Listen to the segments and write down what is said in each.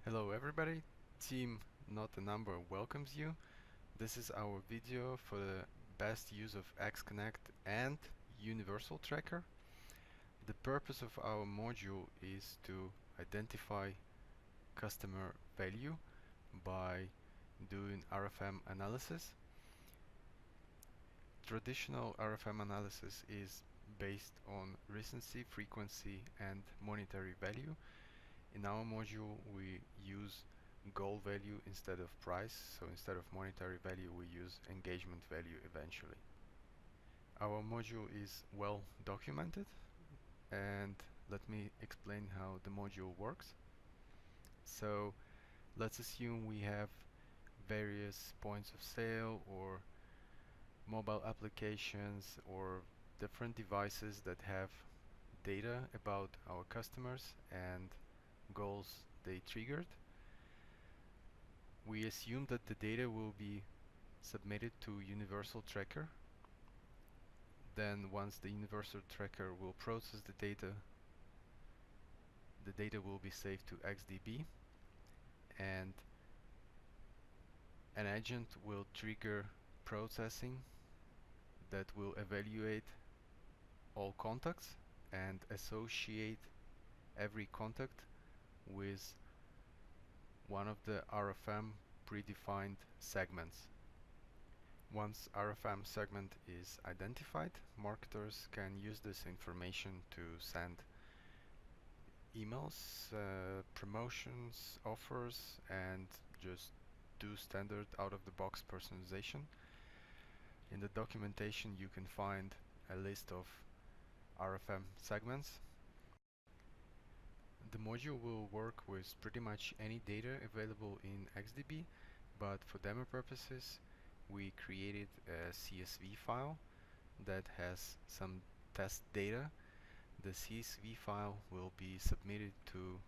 Hello everybody, Team Not a Number welcomes you. This is our video for the best use of xConnect and Universal Tracker. The purpose of our module is to identify customer value by doing RFM analysis. Traditional RFM analysis is based on recency, frequency and monetary value. In our module, we use goal value instead of price, so instead of monetary value, we use engagement value eventually. Our module is well documented, and let me explain how the module works. So let's assume we have various points of sale or mobile applications or different devices that have data about our customers and goals they triggered. We assume that the data will be submitted to Universal Tracker. Then once the Universal Tracker will process the data will be saved to XDB, and an agent will trigger processing that will evaluate all contacts and associate every contact with one of the RFM predefined segments. Once RFM segment is identified, marketers can use this information to send emails, promotions, offers, and just do standard out-of-the-box personalization. In the documentation you can find a list of RFM segments. The module will work with pretty much any data available in XDB, but for demo purposes we created a CSV file that has some test data. The CSV file will be submitted to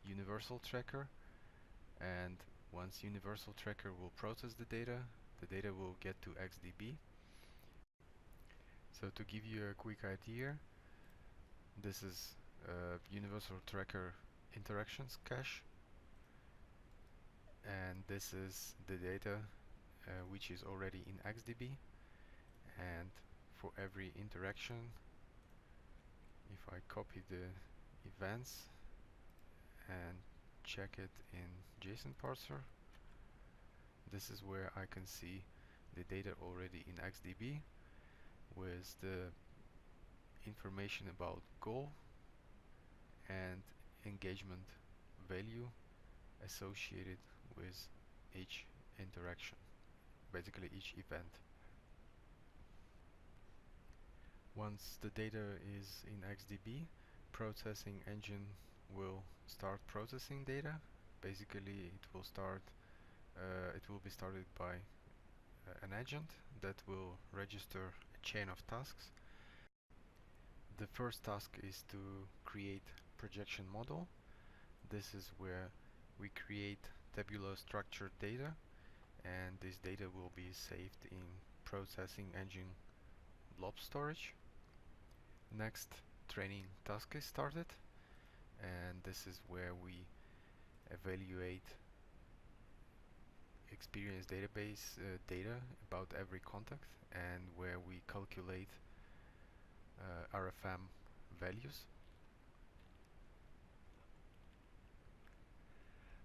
Universal Tracker, and once Universal Tracker will process the data will get to XDB. So to give you a quick idea, this is Universal Tracker interactions cache, and this is the data which is already in XDB. And for every interaction, if I copy the events and check it in JSON parser, this is where I can see the data already in XDB with the information about goal and engagement value associated with each interaction, basically each event. Once the data is in XDB, processing engine will start processing data. Basically, it will be started by an agent that will register a chain of tasks. The first task is to create projection model. This is where we create tabular structured data, and this data will be saved in processing engine blob storage. Next, training task is started, and this is where we evaluate experience database data about every contact, and where we calculate RFM values.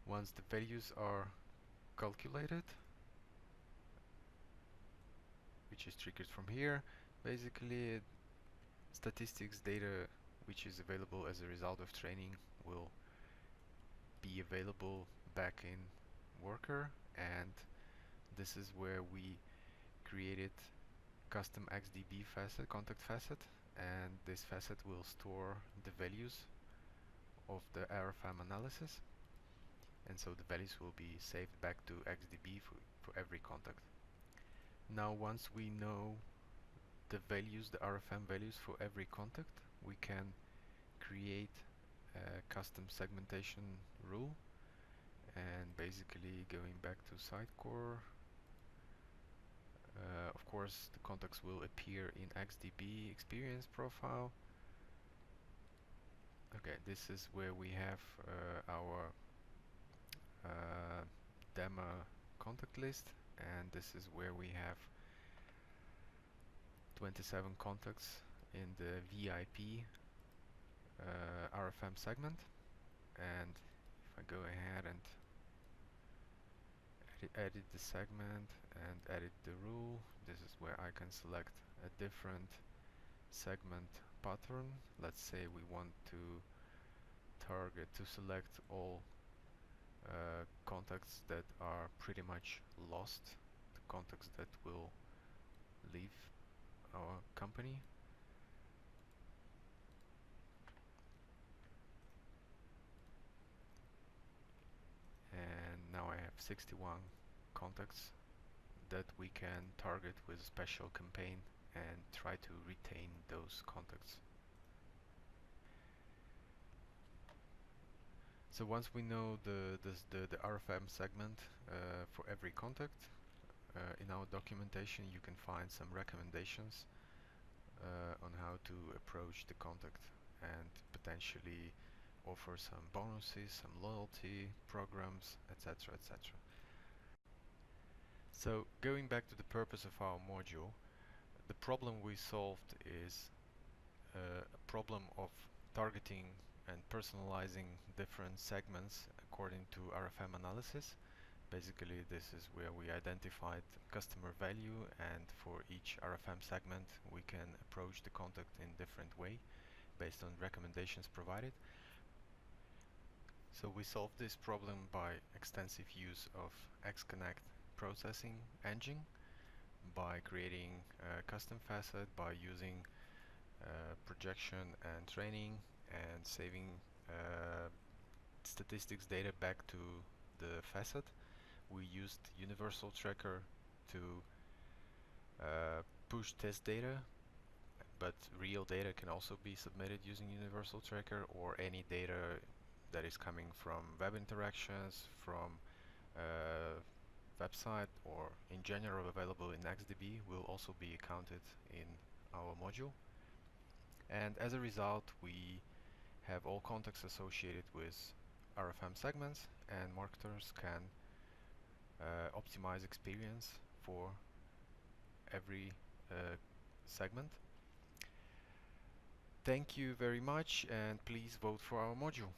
Once the values are calculated, which is triggered from here, basically statistics data which is available as a result of training will be available back in worker, and this is where we created custom XDB facet, contact facet, and this facet will store the values of the RFM analysis, and so the values will be saved back to XDB for every contact. Now once we know the values, the RFM values for every contact, we can create a custom segmentation rule, and basically going back to Sitecore, of course the contacts will appear in XDB experience profile. Okay, this is where we have our demo contact list, and this is where we have 27 contacts in the VIP RFM segment. And if I go ahead and edit the segment and edit the rule, this is where I can select a different segment pattern. Let's say we want to select all contacts that are pretty much lost, the contacts that will leave our company. And now I have 61 contacts that we can target with a special campaign and try to retain those contacts. So once we know the RFM segment for every contact, in our documentation you can find some recommendations on how to approach the contact and potentially offer some bonuses, some loyalty programs, etc., etc. So going back to the purpose of our module, the problem we solved is a problem of targeting and personalizing different segments according to RFM analysis. Basically, this is where we identified customer value, and for each RFM segment we can approach the contact in different way based on recommendations provided. So we solved this problem by extensive use of xConnect processing engine, by creating a custom facet, by using projection and training, and saving statistics data back to the facet. We used universal tracker to push test data, but real data can also be submitted using universal tracker, or any data that is coming from web interactions, from website, or in general available in XDB will also be counted in our module. And as a result, we have all contacts associated with RFM segments, and marketers can optimize experience for every segment. Thank you very much, and please vote for our module.